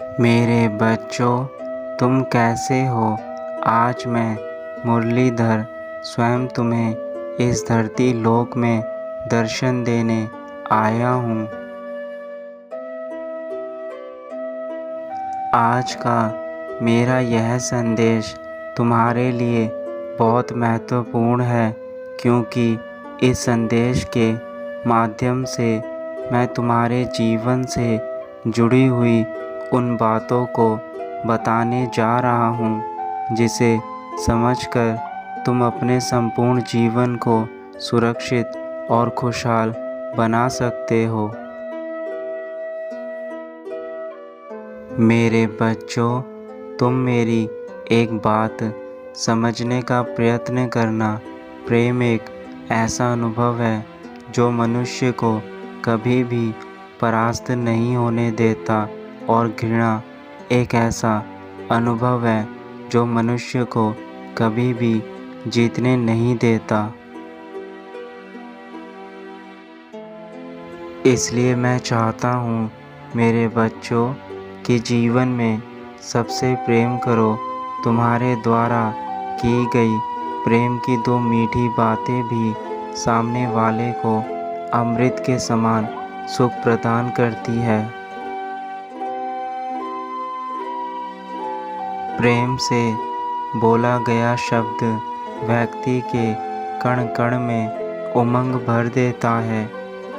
मेरे बच्चों, तुम कैसे हो? आज मैं मुरलीधर स्वयं तुम्हें इस धरती लोक में दर्शन देने आया हूँ। आज का मेरा यह संदेश तुम्हारे लिए बहुत महत्वपूर्ण है, क्योंकि इस संदेश के माध्यम से मैं तुम्हारे जीवन से जुड़ी हुई उन बातों को बताने जा रहा हूँ जिसे समझकर तुम अपने संपूर्ण जीवन को सुरक्षित और खुशहाल बना सकते हो। मेरे बच्चों, तुम मेरी एक बात समझने का प्रयत्न करना। प्रेम एक ऐसा अनुभव है जो मनुष्य को कभी भी परास्त नहीं होने देता, और घृणा एक ऐसा अनुभव है जो मनुष्य को कभी भी जीतने नहीं देता। इसलिए मैं चाहता हूँ मेरे बच्चों कि जीवन में सबसे प्रेम करो। तुम्हारे द्वारा की गई प्रेम की दो मीठी बातें भी सामने वाले को अमृत के समान सुख प्रदान करती है। प्रेम से बोला गया शब्द व्यक्ति के कण कण में उमंग भर देता है।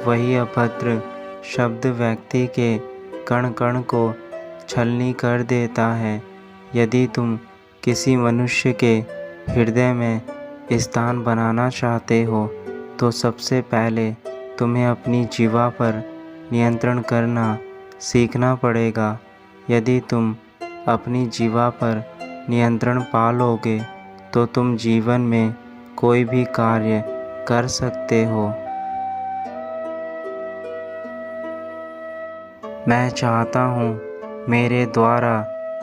वही अभद्र शब्द व्यक्ति के कण कण को छलनी कर देता है। यदि तुम किसी मनुष्य के हृदय में स्थान बनाना चाहते हो, तो सबसे पहले तुम्हें अपनी जीवा पर नियंत्रण करना सीखना पड़ेगा। यदि तुम अपनी जीवा पर नियंत्रण पा लोगे, तो तुम जीवन में कोई भी कार्य कर सकते हो। मैं चाहता हूँ मेरे द्वारा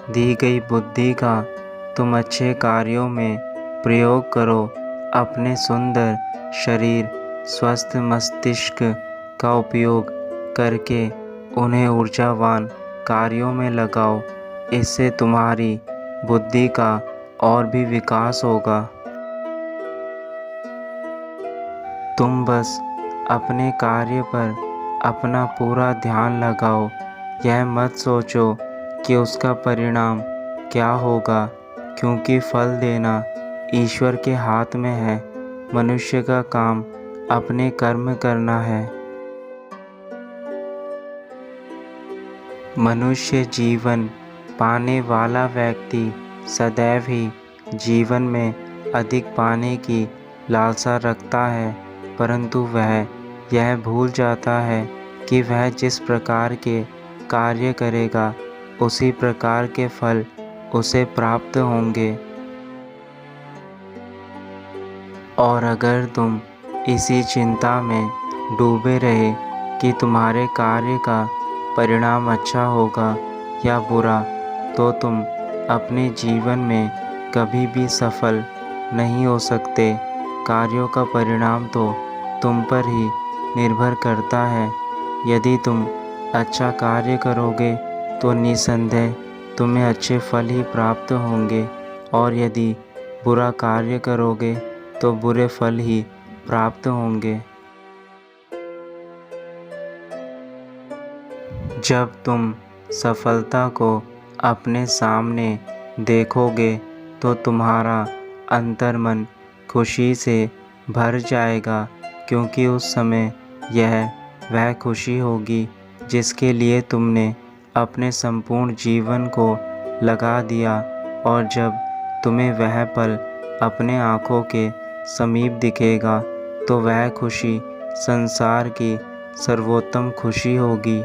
दी गई बुद्धि का तुम अच्छे कार्यों में प्रयोग करो। अपने सुंदर शरीर, स्वस्थ मस्तिष्क का उपयोग करके उन्हें ऊर्जावान कार्यों में लगाओ। इससे तुम्हारी बुद्धि का और भी विकास होगा। तुम बस अपने कार्य पर अपना पूरा ध्यान लगाओ। यह मत सोचो कि उसका परिणाम क्या होगा, क्योंकि फल देना ईश्वर के हाथ में है। मनुष्य का काम अपने कर्म करना है। मनुष्य जीवन पाने वाला व्यक्ति सदैव ही जीवन में अधिक पाने की लालसा रखता है, परंतु वह यह भूल जाता है कि वह जिस प्रकार के कार्य करेगा, उसी प्रकार के फल उसे प्राप्त होंगे। और अगर तुम इसी चिंता में डूबे रहे कि तुम्हारे कार्य का परिणाम अच्छा होगा या बुरा, तो तुम अपने जीवन में कभी भी सफल नहीं हो सकते। कार्यों का परिणाम तो तुम पर ही निर्भर करता है। यदि तुम अच्छा कार्य करोगे तो निसंदेह तुम्हें अच्छे फल ही प्राप्त होंगे, और यदि बुरा कार्य करोगे तो बुरे फल ही प्राप्त होंगे। जब तुम सफलता को अपने सामने देखोगे, तो तुम्हारा अंतर्मन खुशी से भर जाएगा, क्योंकि उस समय यह वह खुशी होगी जिसके लिए तुमने अपने संपूर्ण जीवन को लगा दिया। और जब तुम्हें वह पल अपने आँखों के समीप दिखेगा, तो वह खुशी संसार की सर्वोत्तम खुशी होगी।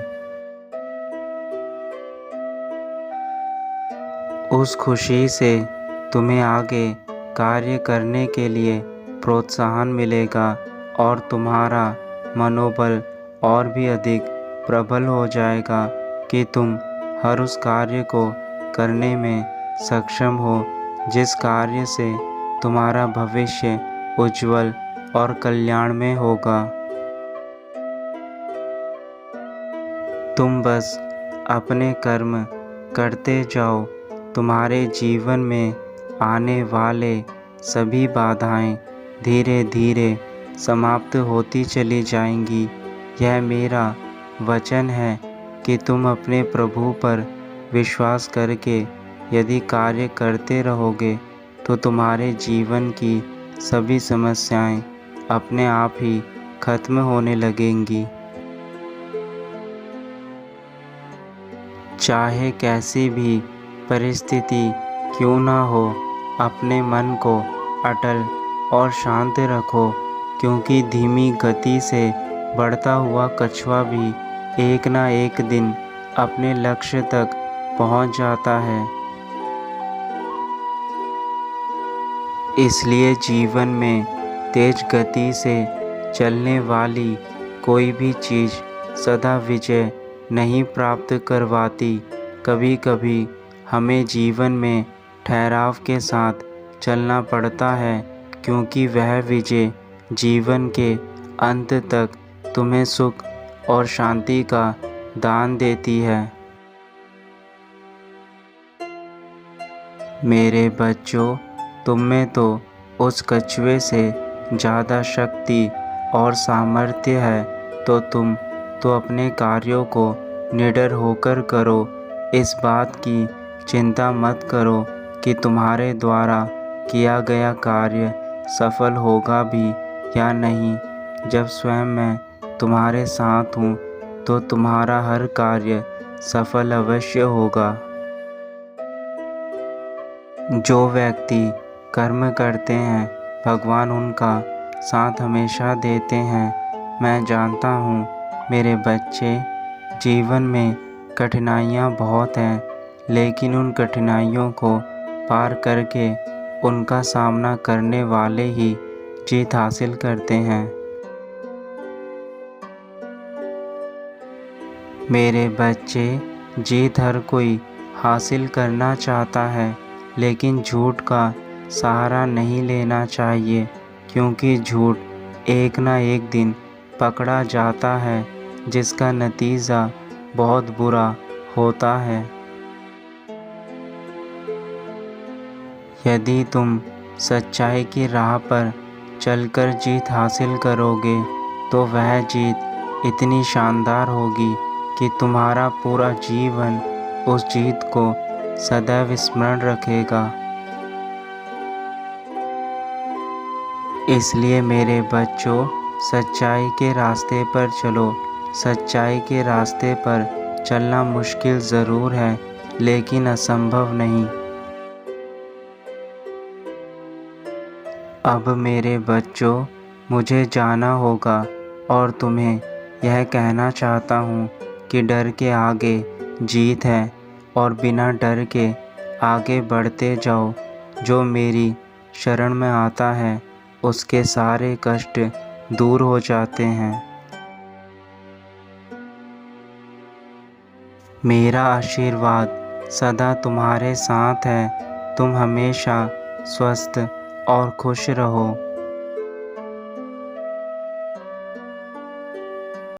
उस खुशी से तुम्हें आगे कार्य करने के लिए प्रोत्साहन मिलेगा, और तुम्हारा मनोबल और भी अधिक प्रबल हो जाएगा कि तुम हर उस कार्य को करने में सक्षम हो जिस कार्य से तुम्हारा भविष्य उज्जवल और कल्याणमय होगा। तुम बस अपने कर्म करते जाओ। तुम्हारे जीवन में आने वाले सभी बाधाएं धीरे धीरे समाप्त होती चली जाएंगी। यह मेरा वचन है कि तुम अपने प्रभु पर विश्वास करके यदि कार्य करते रहोगे तो तुम्हारे जीवन की सभी समस्याएं अपने आप ही खत्म होने लगेंगी। चाहे कैसी भी परिस्थिति क्यों ना हो, अपने मन को अटल और शांत रखो, क्योंकि धीमी गति से बढ़ता हुआ कछुआ भी एक ना एक दिन अपने लक्ष्य तक पहुंच जाता है। इसलिए जीवन में तेज गति से चलने वाली कोई भी चीज़ सदा विजय नहीं प्राप्त करवाती। कभी कभी हमें जीवन में ठहराव के साथ चलना पड़ता है, क्योंकि वह विजय जीवन के अंत तक तुम्हें सुख और शांति का दान देती है। मेरे बच्चों, तुम में तो उस कछुए से ज़्यादा शक्ति और सामर्थ्य है, तो तुम तो अपने कार्यों को निडर होकर करो। इस बात की चिंता मत करो कि तुम्हारे द्वारा किया गया कार्य सफल होगा भी या नहीं। जब स्वयं मैं तुम्हारे साथ हूँ तो तुम्हारा हर कार्य सफल अवश्य होगा। जो व्यक्ति कर्म करते हैं, भगवान उनका साथ हमेशा देते हैं। मैं जानता हूँ मेरे बच्चे, जीवन में कठिनाइयाँ बहुत हैं, लेकिन उन कठिनाइयों को पार करके उनका सामना करने वाले ही जीत हासिल करते हैं। मेरे बच्चे, जीत हर कोई हासिल करना चाहता है, लेकिन झूठ का सहारा नहीं लेना चाहिए, क्योंकि झूठ एक ना एक दिन पकड़ा जाता है, जिसका नतीजा बहुत बुरा होता है। यदि तुम सच्चाई की राह पर चलकर जीत हासिल करोगे तो वह जीत इतनी शानदार होगी कि तुम्हारा पूरा जीवन उस जीत को सदैव स्मरण रखेगा। इसलिए मेरे बच्चों, सच्चाई के रास्ते पर चलो। सच्चाई के रास्ते पर चलना मुश्किल ज़रूर है, लेकिन असंभव नहीं। अब मेरे बच्चों, मुझे जाना होगा और तुम्हें यह कहना चाहता हूँ कि डर के आगे जीत है और बिना डर के आगे बढ़ते जाओ। जो मेरी शरण में आता है उसके सारे कष्ट दूर हो जाते हैं। मेरा आशीर्वाद सदा तुम्हारे साथ है। तुम हमेशा स्वस्थ और खुश रहो।